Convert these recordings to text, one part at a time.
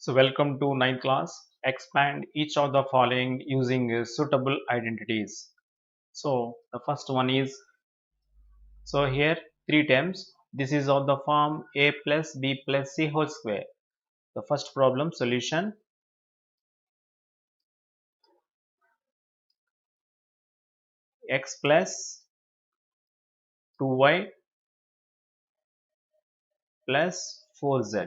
So welcome to ninth class. Expand each of the following using suitable identities. So the first one is, so here three terms. This is of the form a plus b plus c whole square. The first problem solution: x plus 2y plus 4z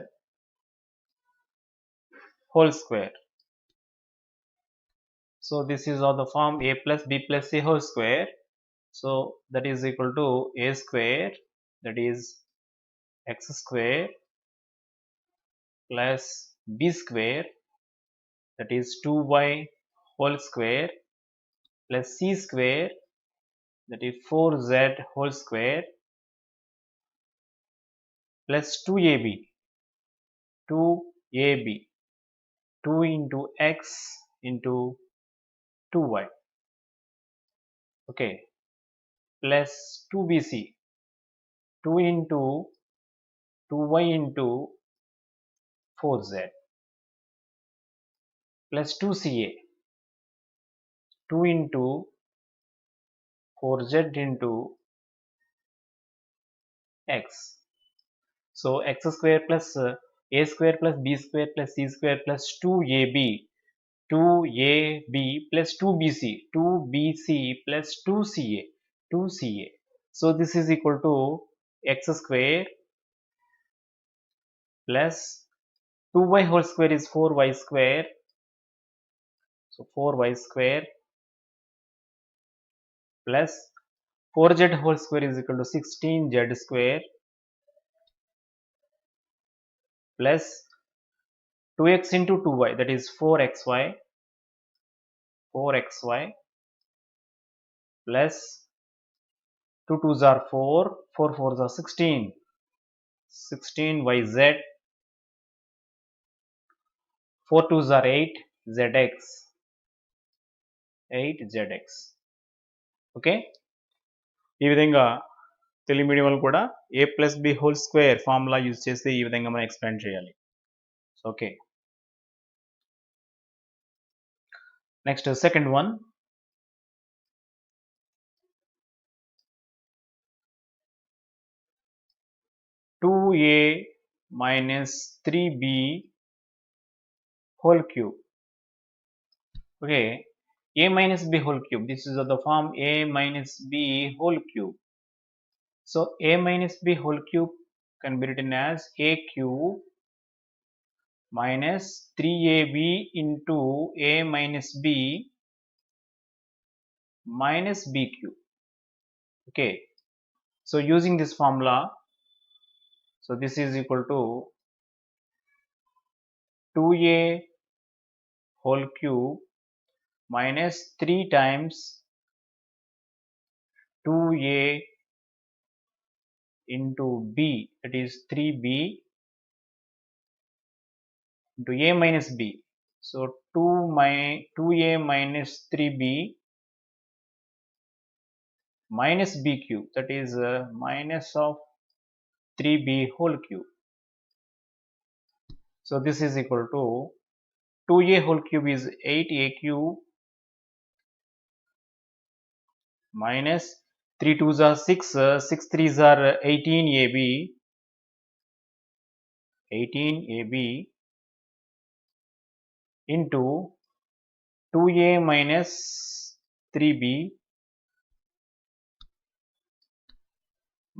whole square. So this is of the form a plus b plus c whole square. So that is equal to a square, that is x square, plus b square, that is 2y whole square, plus c square, that is 4z whole square, plus 2ab 2 into x into 2y, okay, plus 2bc 2 into 2y into 4z, plus 2ca 2 into 4z into x. So x square plus a square plus b square plus c square plus 2ab 2ab plus 2bc 2bc plus 2ca. So this is equal to x square plus 2y whole square is 4y square. So 4y square plus 4z whole square is equal to 16z square plus 2x into 2y, that is 4xy plus 2 2s are 4, 4 4s are 16, 16yz, 4 2s are 8, zx. Okay, ఈ విధంగా Telugu medium వాళ్ళు కూడా A plus B whole square formula use చేసి ఈ విధంగా మనం explain చేయాలి. Okay, next second one, 2a minus 3b whole cube. Okay, a minus b whole cube, this is of the form a minus b whole cube. So a minus b whole cube can be written as a cube minus 3ab into a minus b minus b cube. Okay, so using this formula, so this is equal to 2a whole cube minus 3 times 2a into b, that is 3b into a minus b. So 2a minus 3b minus b cube, that is minus of 3b whole cube. So this is equal to 2a whole cube is 8a cube minus 3 2s are 6, 6 3s are 18ab into 2a minus 3b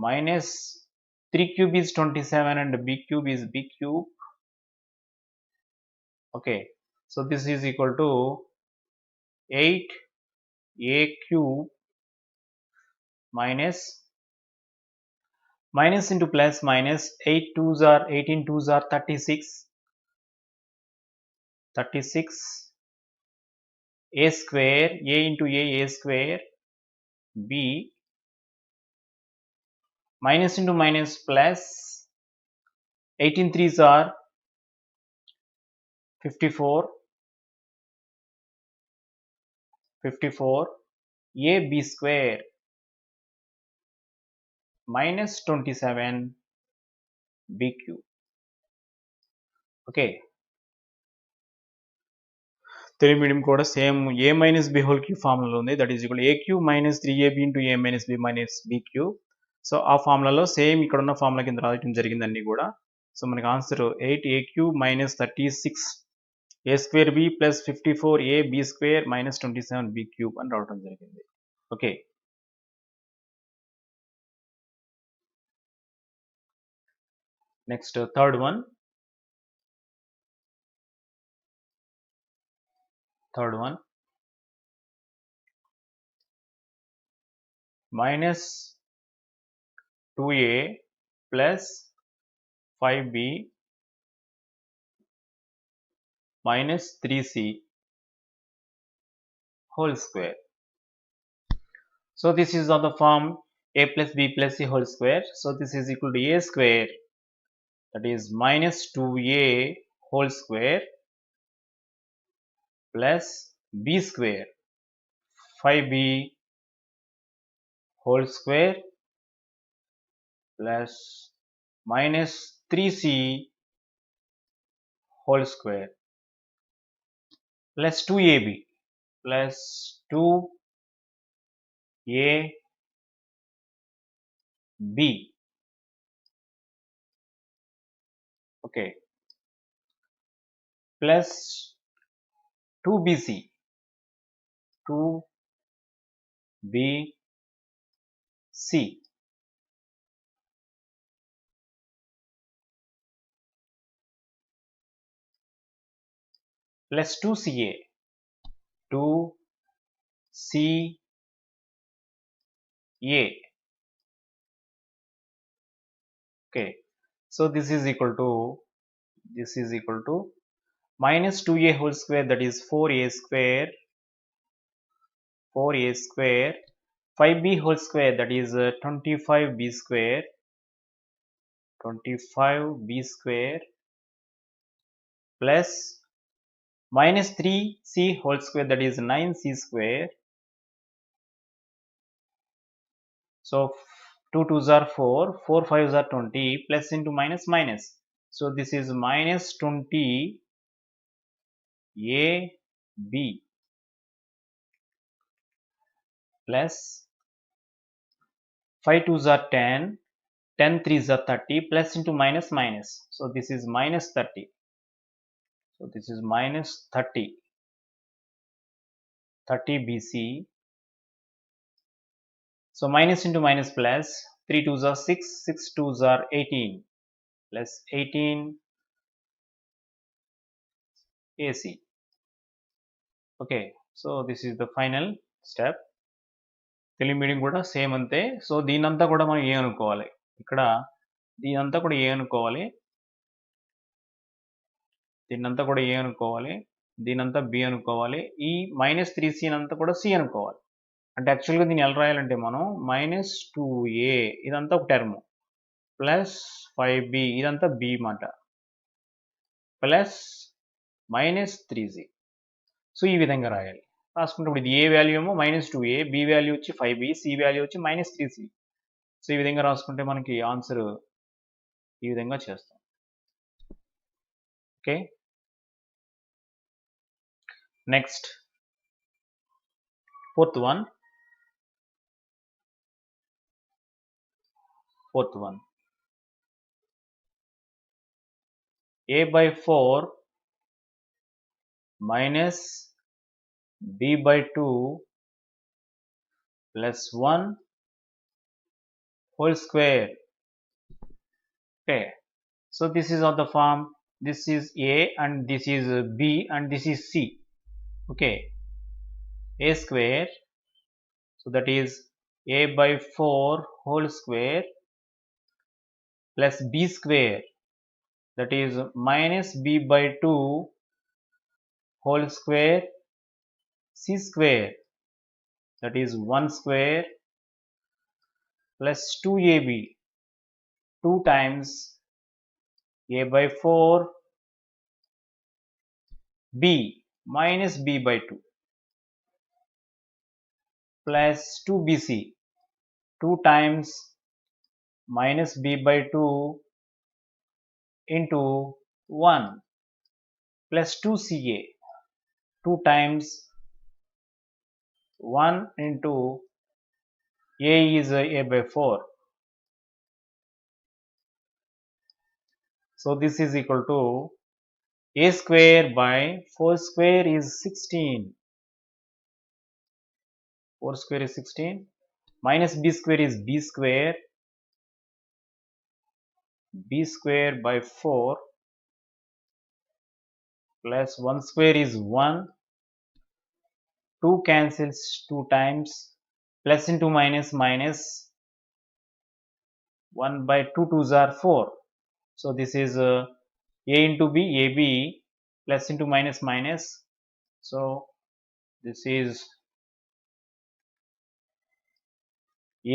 minus 3 cube is 27 and b cube is b cube. Okay, so this is equal to 8a cube minus into plus minus 8 2s are 18 2s are 36 a square, a into a square, b minus into minus plus 18 3s are 54 a b square minus 27 b cube. Okay, Telugu medium కూడా same a minus b whole cube ఫార్ములాలో ఉంది. That is equal a cube minus 3ab into a minus b cube. So ఆ ఫార్ములాలో same ఇక్కడ ఉన్న formula కింద రాయటం జరిగింది అన్ని కూడా. సో మనకి answer 8a cube minus 36 a square b plus 54a b square minus 27b cube అని రావడం జరిగింది. Okay, next third one minus 2a plus 5b minus 3c whole square. So this is on the form a plus b plus c whole square. So this is equal to a square, that is minus 2a whole square plus b square 5b whole square plus minus 3c whole square plus 2ab plus 2ab. Okay, plus 2bc 2bc plus 2ca 2ca. Okay, so this is equal to minus 2a whole square, that is 4a square 5b whole square, that is 25b square plus minus 3c whole square, that is 9c square. So 2 2s are 4, 4 5s are 20, plus into minus minus. So this is minus 20ab plus 5 2s are 10, 10 3s are 30, plus into minus minus. So this is minus 30. So this is minus 30 BC. So minus into minus plus, 3 2s are 6, 6 2s are 18, plus 18 AC. Okay, so this is the final step. Telugu medium కూడా same అంతే. So దీనంతా కూడా మనం ఏ అనుకోవాలి, ఇక్కడ దీనంతా కూడా ఏ అనుకోవాలి, దీన్నంతా కూడా ఏ అనుకోవాలి, దీనంతా బి అనుకోవాలి, ఈ మైనస్ 3c అంతా కూడా సి అనుకోవాలి. అంటే యాక్చువల్గా దీన్ని ఎలా రాయాలంటే మనం మైనస్ 2a ఇదంతా ఒక టర్మ్ ప్లస్ 5b ఇదంతా బి మాట ప్లస్ మైనస్ 3c. సో ఈ విధంగా రాయాలి. రాసుకుంటే ఇది ఏ వాల్యూ ఏమో మైనస్ 2a, బి వాల్యూ వచ్చి 5b, సి వాల్యూ వచ్చి మైనస్ 3c. సో ఈ విధంగా రాసుకుంటే మనకి ఆన్సర్ ఈ విధంగా చేస్తాం. Okay, next fourth one a by 4 minus b by 2 plus 1 whole square. Okay, so this is of the form, this is a and this is b and this is c. Okay, a square, so that is a by 4 whole square plus b square, that is minus b by 2 whole square, c square, that is 1 square plus 2ab, 2 times a by 4 b minus b by 2 plus 2bc, 2 times minus b by 2 into 1 plus 2ca 2 times 1 into a is a by 4. So this is equal to a square by 4 square is 16. 4 square is 16 minus b square is b square. B square by 4 plus 1 square is 1. 2 cancels 2 times. Plus into minus minus 1 by 2 twos are 4. So this is a into b, ab plus into minus minus. So this is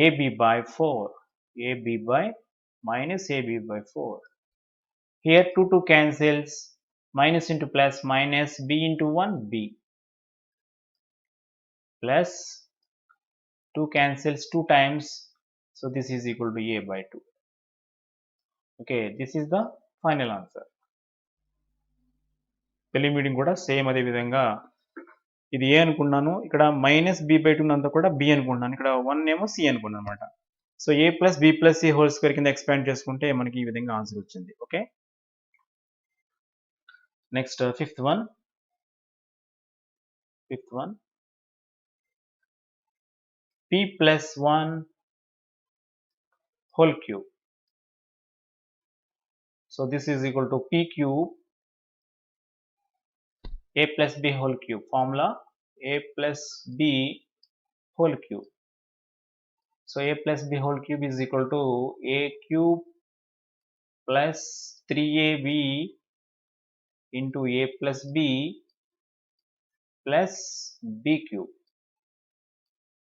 ab by 4. ab by minus ab by 4. Here 2 cancels, minus into plus minus b into 1 b plus 2 cancels 2 times. So this is equal to a by 2. Okay, this is the final answer. తెలియ కూడా same అదే విధంగా ఇది ఏ అనుకున్నాను, ఇక్కడ minus B by 2 అంతా కూడా B అనుకున్నాను, ఇక్కడ 1 ఏమో సి అనుకున్నాను అనమాట. So A plus B plus C whole square కింద ఎక్స్పాండ్ చేసుకుంటే మనకి ఈ విధంగా ఆన్సర్ వచ్చింది. Okay, next fifth one p plus 1 whole cube. So this is equal to p cube a plus b whole cube. Formula a plus b whole cube. So a plus b whole cube is equal to a cube plus 3ab into a plus b plus b cube.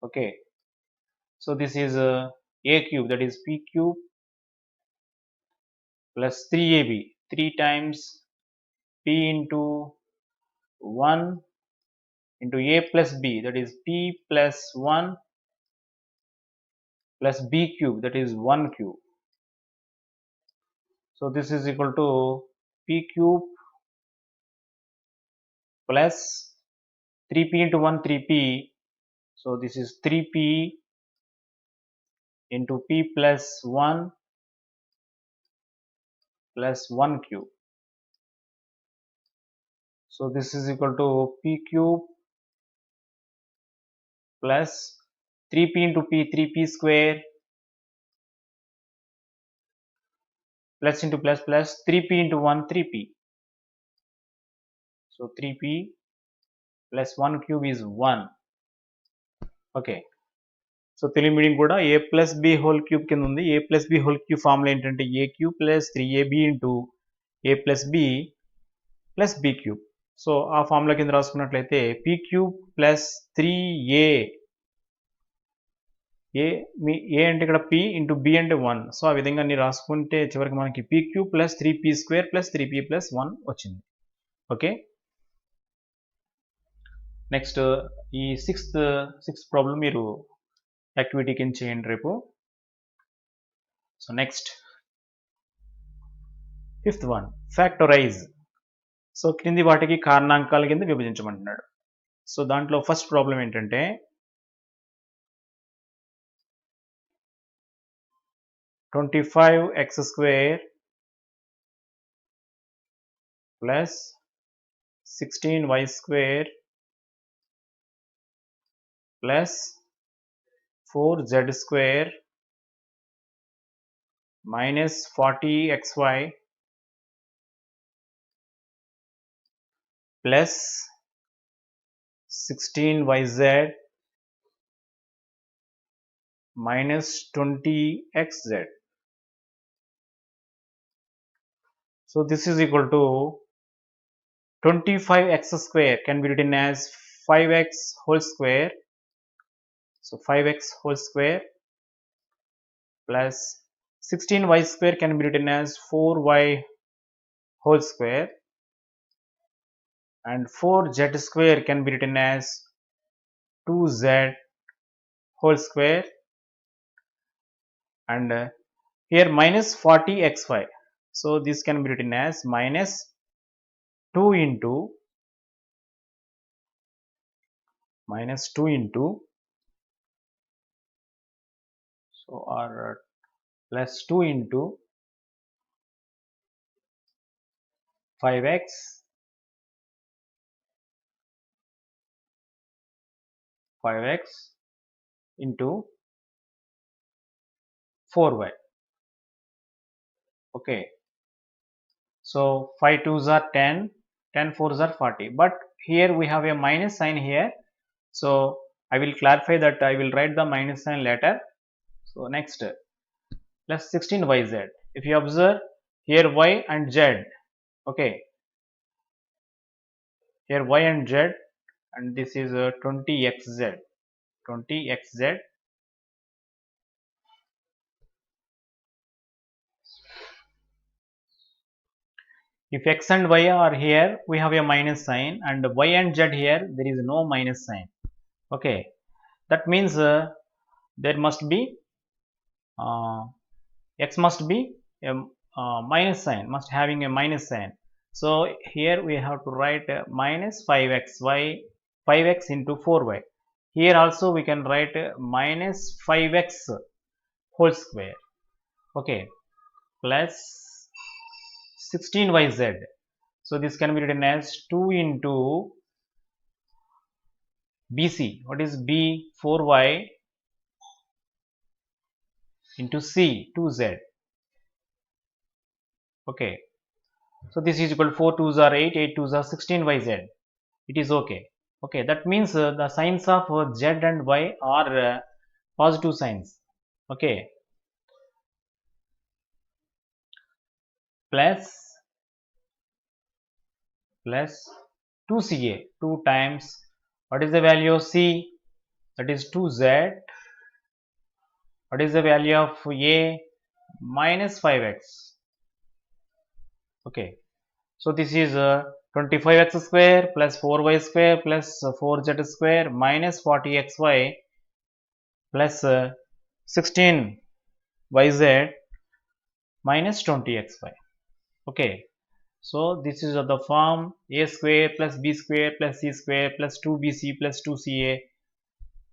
Okay, so this is a cube, that is p cube plus 3ab, 3 times p into 1 into a plus b, that is p plus 1 plus b cube, that is 1 cube. So this is equal to p cube plus 3p into 1 3p. So this is 3p into p plus 1 plus 1 cube. So this is equal to p cube plus 3p into p 3p square plus into plus plus 3p into 1 3p. So 3p plus 1 cube is 1. Okay, so Telugu medium కూడా A plus B whole cube కింద ఉంది. A plus B whole cube formula ఏంటంటే A cube plus 3ab into A plus B plus B cube. So ఆ formula కింద రాసుకున్నట్లయితే P cube plus 3a, A అంటే ఇక్కడ p into B అంటే 1. So ఆ విధంగా అన్ని రాసుకుంటే చివరికి మనకి P cube plus 3p square plus 3p plus 1 వచ్చింది. ఓకే, నెక్స్ట్ ఈ సిక్స్త్ ప్రాబ్లం మీరు యాక్టివిటీ కింద చేయండి రేపు. So next fifth one factorise. So క్రింది వాటికి కారణాంకాల కింద విభజించమంటున్నాడు. సో దాంట్లో ఫస్ట్ ప్రాబ్లం ఏంటంటే 25x square plus 16y square plus 4z square minus 40xy plus 16yz minus 20xz. So this is equal to 25x square can be written as 5x whole square. So 5x whole square plus 16y square can be written as 4y whole square, and 4z square can be written as 2z whole square, and here minus 40xy. So this can be written as minus 2 into minus 2 into, so or plus 2 into 5x into 4y. Okay, so 5 2s are 10, 10 4s are 40, but here we have a minus sign here, so I will clarify that. I will write the minus sign later. So next, plus 16yz. If you observe here, y and z, okay, here y and z, and this is 20xz, 20xz. If x and y are here, we have a minus sign, and y and z here, there is no minus sign. Okay, that means there must be x must be a minus sign, must having a minus sign. So here we have to write minus 5xy, 5x into 4y. Here also we can write minus 5x whole square. Okay, plus 16yz. So this can be written as 2 into BC. What is B? 4y into C, 2z. Okay, so this is equal to 4 2s are 8, 8 2s are 16yz. It is okay. Okay, that means the signs of z and y are positive signs. Okay, plus 2ca, 2 times, what is the value of c? That is 2z. What is the value of a? Minus 5x. Okay, so this is 25x square plus 4y square plus 4z square minus 40xy plus 16yz minus 20xy. Okay, so this is of the form a square plus b square plus c square plus 2bc plus 2ca.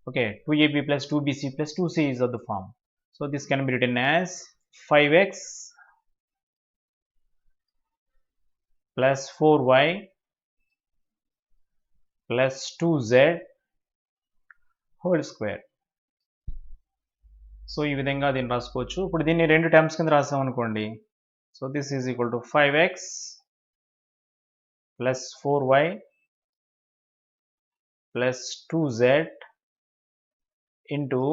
Okay, 2ab plus 2bc plus 2c is of the form. So this can be written as 5x plus 4y plus 2z whole square. So ఈ విధంగా దీన్ని రాసుకోవచ్చు. ఇప్పుడు దీన్ని రెండు terms కింద రాసాం అనుకోండి. So this is equal to 5x plus 4y plus 2z into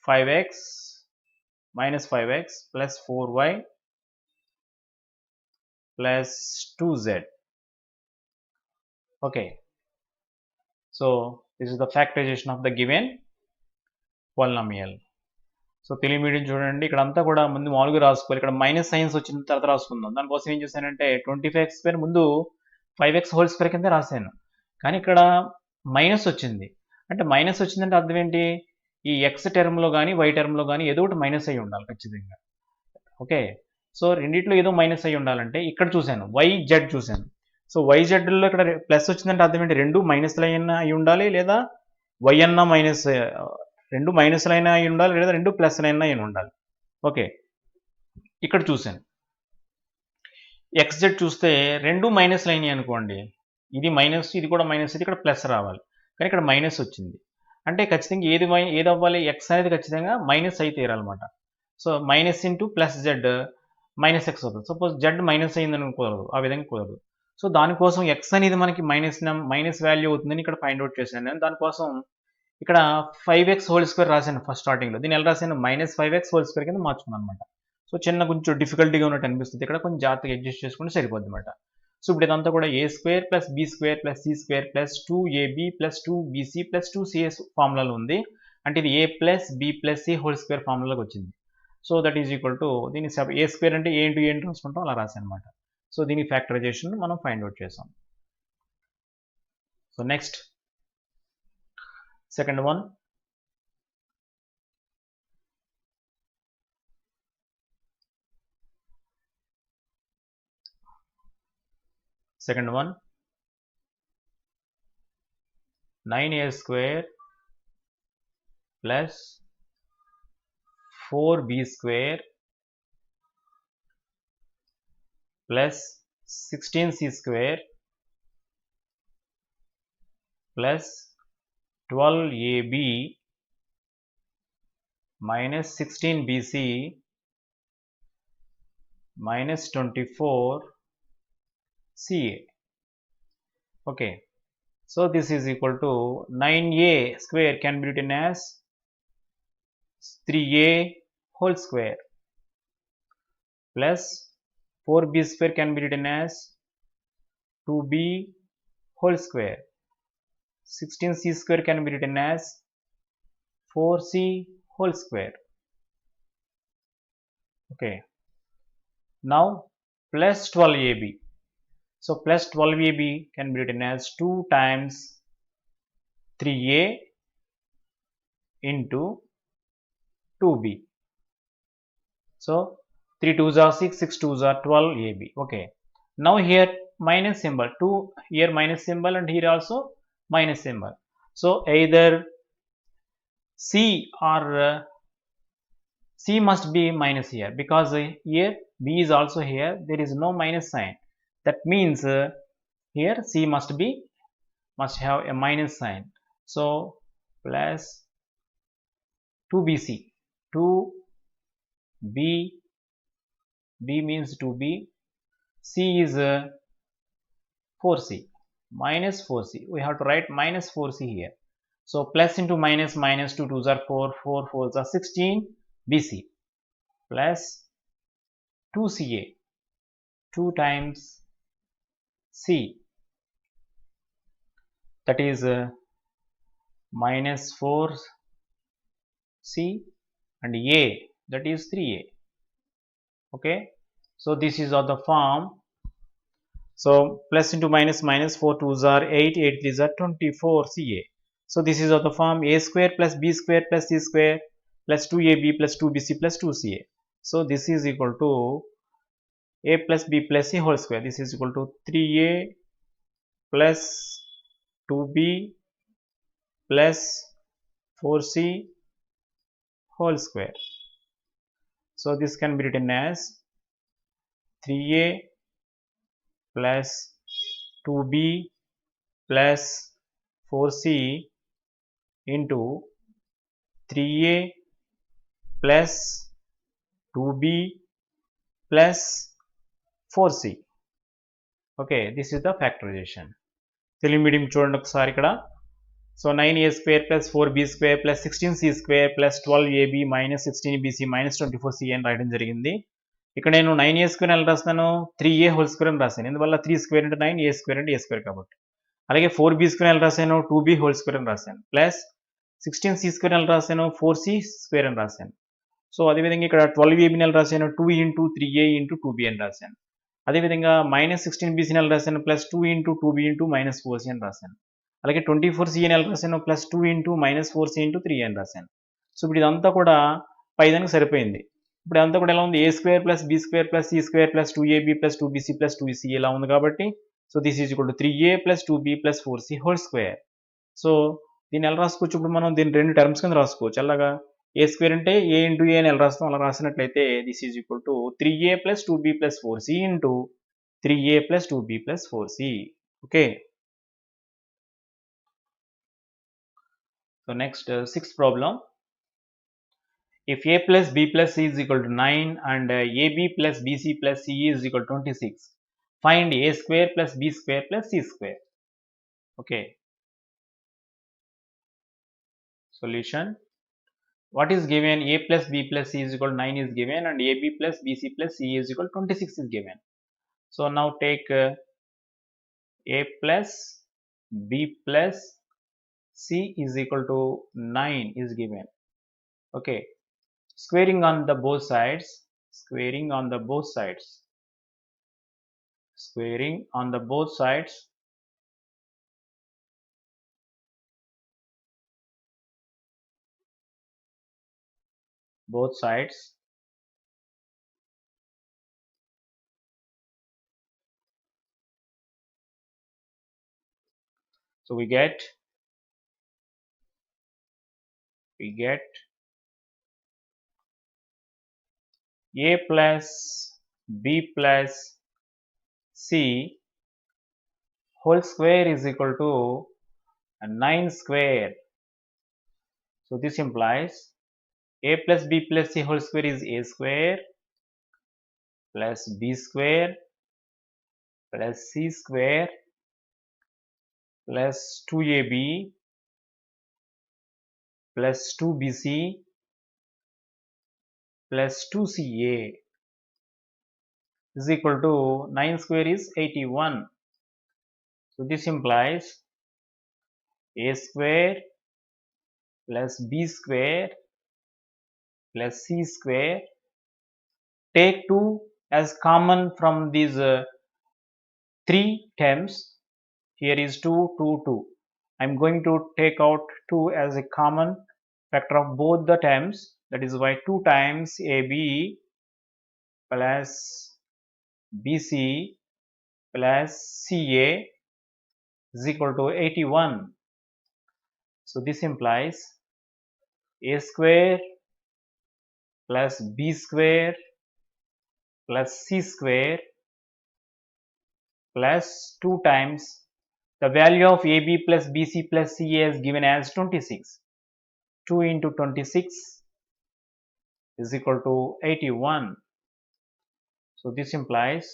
5x minus 5x plus 4y plus 2z. Okay, so this is the factorization of the given polynomial. So Telugu medium చూడండి, ఇక్కడ అంతా కూడా ముందు మామూలుగా రాసుకోవాలి. ఇక్కడ మైనస్ సైన్స్ వచ్చిన తర్వాత రాసుకుందాం. దానికోసం ఏం చేశానంటే 25x స్క్వేర్ ముందు 5x హోల్ స్క్వేర్ కింద రాశాను, కానీ ఇక్కడ మైనస్ వచ్చింది. అంటే మైనస్ వచ్చిందంటే అర్థం ఏంటి? ఈ ఎక్స్ టర్మ్లో కానీ వై టర్మ్లో కానీ ఏదో ఒకటి మైనస్ అయ్యి ఉండాలి ఖచ్చితంగా. ఓకే, సో రెండిట్లో ఏదో మైనస్ అయ్యి ఉండాలంటే ఇక్కడ చూశాను YZ చూశాను. సో YZలో ఇక్కడ ప్లస్ వచ్చిందంటే అర్థం ఏంటి? రెండు మైనస్లు అయినా అయి ఉండాలి, లేదా Y అన్న మైనస్, రెండు మైనస్లు అయినా అయి ఉండాలి, లేదా రెండు ప్లస్లు అయినా అయి ఉండాలి. ఓకే, ఇక్కడ చూశాను XZ చూస్తే రెండు మైనస్లు అయినాయి అనుకోండి, ఇది మైనస్, ఇది కూడా మైనస్, ఇది ఇక్కడ ప్లస్ రావాలి, కానీ ఇక్కడ మైనస్ వచ్చింది. అంటే ఖచ్చితంగా ఏది అవ్వాలి? ఎక్స్ అనేది ఖచ్చితంగా మైనస్ అయితే తీరాలన్నమాట. So minus into plus Z minus X అవుతుంది. సపోజ్ జెడ్ మైనస్ అయిందని కుదరదు, ఆ విధంగా కుదరదు. సో దానికోసం ఎక్స్ అనేది మనకి మైనస్ వాల్యూ అవుతుందని ఇక్కడ ఫైండ్ అవుట్ చేశాను నేను. దానికోసం ఇక్కడ 5x హోల్ స్క్వేర్ రాశాను ఫస్ట్ స్టార్టింగ్లో. దీన్ని ఎలా రాశాను? మైనస్ 5x హోల్ స్క్వేర్ కింద మార్చుకున్నాను అనమాట. సో చిన్న కొంచెం డిఫికల్టీగా ఉన్నట్టు అనిపిస్తుంది, ఇక్కడ కొంచెం జాగ్రత్తగా అడ్జస్ట్ చేసుకుంటే సరిపోద్ది అనమాట. సో ఇప్పుడు ఇదంతా కూడా A square plus B square plus C square plus 2ab plus 2bc plus 2cs ఫార్ములాలో ఉంది. అంటే ఇది A plus B plus C whole square ఫార్ములాలోకి వచ్చింది. So that is equal to, దీన్ని ఏ స్క్వేర్ అంటే ఏ ఇంటూ ఏ ఇంటూ రాసుకుంటాం, అలా రాశాను అనమాట. సో దీని ఫ్యాక్టరైజేషన్ మనం ఫైండ్ అవుట్ చేసాం. So next second one, 9a square plus 4b square plus 16c square plus 12ab minus 16bc minus 24ca. Okay, so this is equal to 9a square can be written as 3a whole square plus 4b square can be written as 2b whole square. 16c square can be written as 4c whole square. Okay, now plus 12ab. So plus 12ab can be written as 2 times 3a into 2b. So 3 2s are 6, 6 2s are 12ab. Okay, now here minus symbol, 2 here minus symbol and here also minus symbol. So either c or c must be minus here, because here b is also here, there is no minus sign. That means here c must have a minus sign. So plus 2bc, 2b, b means 2b, c is 4c, minus 4c. We have to write minus 4c here. So plus into minus, minus 2 2s are 4, 4 4s are 16 bc plus 2ca, 2 times c, that is minus 4c, and a, that is 3a. Okay, so this is of the form. So plus into minus, minus 4 2s are 8, 8 3s are 24 ca. So this is of the form a square plus b square plus c square plus 2ab plus 2bc plus 2ca. So this is equal to a plus b plus c whole square. This is equal to 3a plus 2b plus 4c whole square. So this can be written as 3a plus 2b plus 4c into 3a plus 2b plus 4c. Okay, this is the factorization. Telugu medium చూడండి ఒకసారి ఇక్కడ. So 9a square plus 4b square plus 16c square plus 12ab minus 16bc minus 24c అని రాయడం జరిగింది. ఇక్కడ నేను 9a square ఎలా రాస్తాను, 3a హోల్ స్క్వేర్ అని రాశాను. ఎందువల్ల 3 స్క్వేర్ అంటే 9, a స్క్వేర్ అంటే a స్క్వేర్ కాబట్టి. అలాగే 4b స్క్వేర్ ఎలా రాశాను, 2b హోల్ స్క్వేర్ అని రాశాను. ప్లస్ 16c స్క్వేర్ ఎలా రాశాను, 4c స్క్వేర్ అని రాశాను. సో అదేవిధంగా ఇక్కడ 12ab ఎలా రాశాను, 2 ఇంటూ 3a ఇంటూ 2b అని రాశాను. అదేవిధంగా మైనస్ 16bc ఎలా రాశాను, plus 2 into 2b into minus 4c అని రాశాను. అలాగే 24c ఎలా రాశాను, plus 2 into minus 4c into 3 అని రాశాను. సో ఇప్పుడు ఇదంతా కూడా పైదానికి సరిపోయింది. ఇప్పుడు అంతా కూడా ఎలా ఉంది, a square plus b square plus c square plus 2ab plus 2bc plus 2c ఇలా ఉంది కాబట్టి, so this is equal to 3a plus 2b plus 4c whole square. So దీన్ని ఎలా రాసుకోవచ్చు, ఇప్పుడు మనం దీన్ని రెండు టర్మ్స్ కింద రాసుకోవచ్చు. అలాగా ఏ స్క్వేర్ అంటే ఏ ఇంటూ ఏ అని ఎలా రాస్తాం, అలా రాసినట్లయితే this is equal to 3a plus 2b plus 4c into 3a plus 2b plus 4c. Okay, so next sixth problem. If a plus b plus c is equal to 9 and ab plus bc plus c is equal to 26, find a square plus b square plus c square. Okay, solution. What is given, a plus b plus c is equal to 9 is given and ab plus bc plus c is equal to 26 is given. So now take a plus b plus c is equal to 9 is given. Okay, squaring on the both sides, squaring on the both sides, squaring on the both sides, both sides. So we get we get a plus b plus c whole square is equal to 9 square. So this implies a plus b plus c whole square is a square plus b square plus c square plus 2ab plus 2bc plus 2ca is equal to 9 square is 81. So this implies a square plus b square plus c square. Take 2 as common from these 3 terms. Here is 2, 2, 2. I am going to take out 2 as a common factor of both the terms. That is why 2 times AB plus BC plus CA is equal to 81. So this implies A square plus B square plus C square plus 2 times the value of AB plus BC plus CA is given as 26. 2 into 26 is equal to 81. So this implies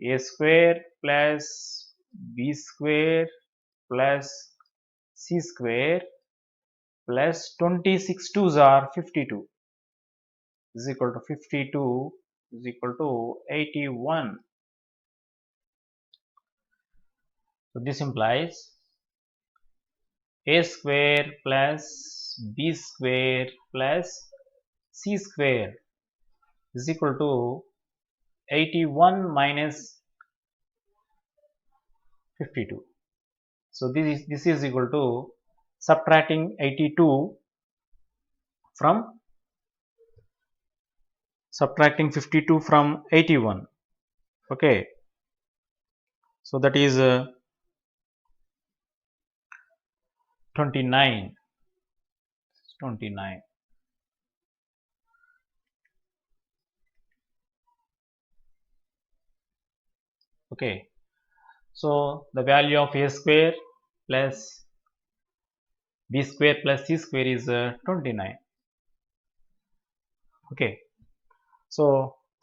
A square plus B square plus C square plus 26 twos are 52 is equal to 52 is equal to 81. So this implies A square plus B square plus C square is equal to 81 minus 52. So this is equal to subtracting 82 from 52 from 81. Okay, so that is 29. Okay, so the value of A square plus B square plus C square is 29. Okay, so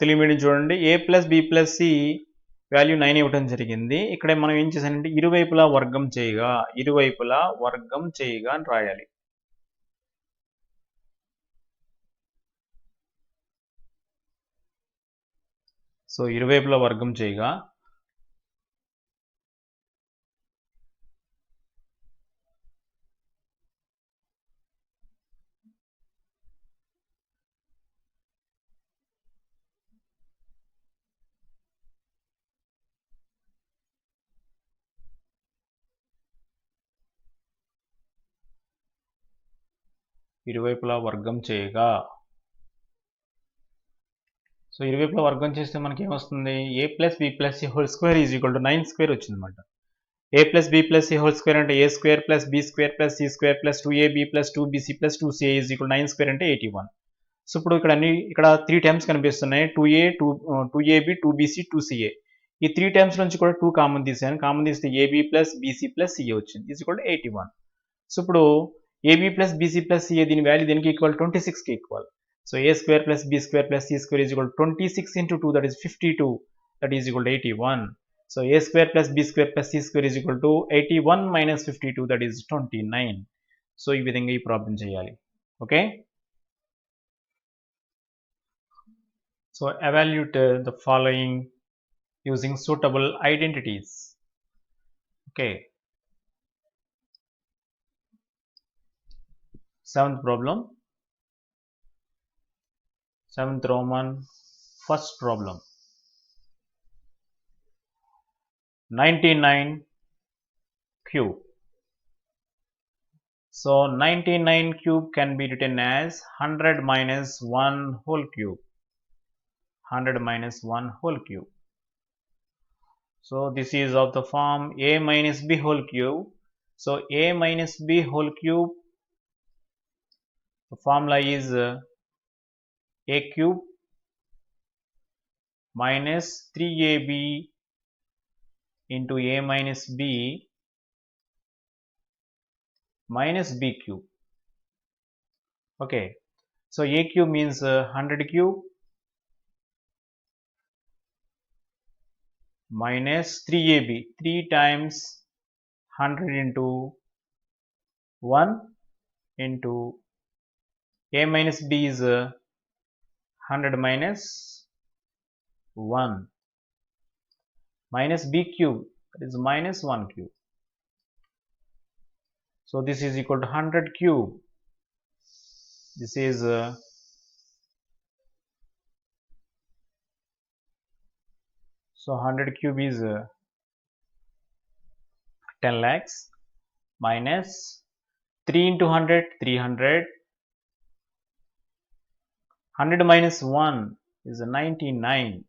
Telugu medium చూడండి, A plus B plus C value 9 ఇవ్వడం జరిగింది. ఇక్కడ మనం ఏం చేసానంటే ఇరువైపులా వర్గం చేయగా అని రాయాలి. సో ఇరువైపులా వర్గం చేయగా సో ఇరువైపులా వర్గం చేస్తే మనకి ఏమొస్తుంది, A plus B plus C whole square is equal to 9 square వచ్చిందన్నమాట. A plus B plus C whole square అంటే A square plus B square plus C square plus 2ab plus 2bc plus 2ca is equal 9 square అంటే 81. So ఇప్పుడు ఇక్కడ 3 terms కనిపిస్తున్నాయి, 2ab 2bc 2ca. ఈ 3 terms నుంచి కూడా 2 common తీసాను. Common తీస్తే ab plus bc plus ca వచ్చింది ఈజ్ ఈక్వల్ టు 81. సో ఇప్పుడు ab plus bc plus ca దీని వాల్యూ దీనికి ఈక్వల్ 26కి equal. So a square plus b square plus c square is equal to 26 into 2, that is 52, that is equal to 81. So a square plus b square plus c square is equal to 81 minus 52, that is 29. So ఈ విధంగా ఈ problem చేయాలి. Okay, so evaluate the following using suitable identities. Okay, seventh problem, 7th Roman, first problem. 99 cube. So 99 cube can be written as 100 minus 1 whole cube. 100 minus 1 whole cube. So this is of the form a minus b whole cube. So a minus b whole cube The formula is a cube minus 3ab into a minus b minus b cube. Okay, so a cube means 100 cube minus 3ab, 3 times 100 into 1 into a minus b is 100 minus 1 minus b cube, that is minus 1 cube. So this is equal to 100 cube. This is so 100 cube is 10 lakhs minus 3 into 100, 300. 100 minus 1 is 99.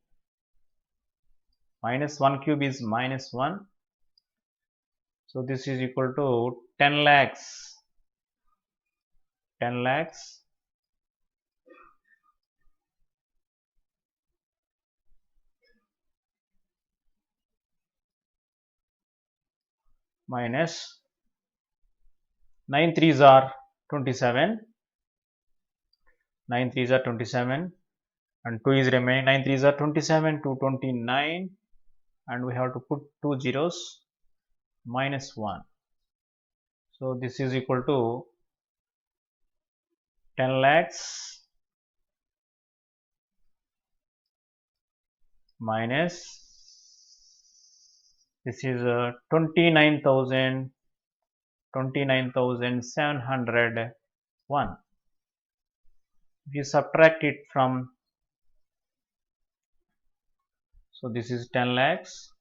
Minus 1 cube is minus 1. So this is equal to 10 lakhs. 10 lakhs minus 9 threes are 27. 9 threes are 27 and 2 is remaining. 9 threes are 27 to 29 and we have to put 2 zeros minus 1. So this is equal to 10 lakhs minus this is 29,701. If you subtract it from, so this is 10 lakhs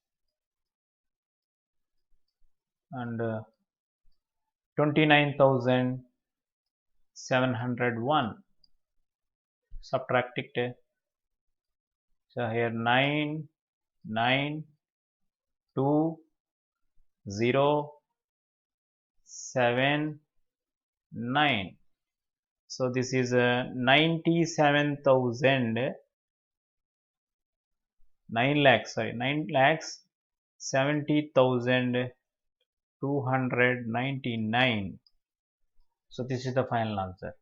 and 29,701. Subtract it. So here 9, 9, 2, 0, 7, 9. So this is 97,000. 9 lakhs, sorry, 9 lakhs 70,299. So this is the final answer.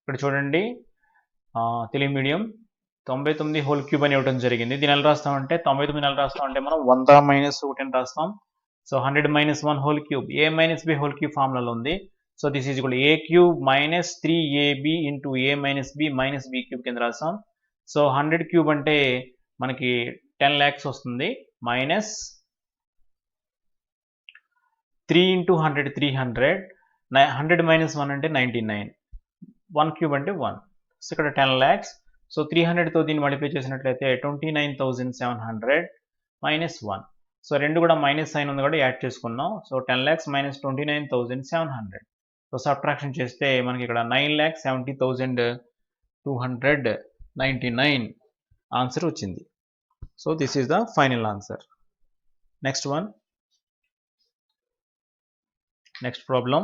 ఇక్కడ చూడండి Telugu medium 99 whole cube అని ఇవ్వడం జరిగింది. దీని ఎలా రాస్తామంటే 99 ఎలా రాస్తామంటే మనం 100 minus 1 అని రాస్తాం. So 100 minus 1 whole cube a minus b whole cube ఫార్ములాలో ఉంది. So this is equal a cube minus 3ab into a minus b minus b cube కింద రాస్తాం. సో 100 క్యూబ్ అంటే మనకి 10 lakhs వస్తుంది మైనస్ 3 ఇంటూ 100 300. 100 మైనస్ 1 అంటే 99. 1 క్యూబ్ అంటే 1. So ఇక్కడ 10 lakhs. సో 300తో దీన్ని మల్టిప్లై చేసినట్లయితే 29,700 మైనస్ 1. సో రెండు కూడా మైనస్ సైన్ ఉంది కూడా యాడ్ చేసుకున్నాం. So 10 lakhs minus 29,700. So subtraction చేస్తే మనకి ఇక్కడ 9,70,299 ఆన్సర్ వచ్చింది. So this is the final answer. Next one. Next problem.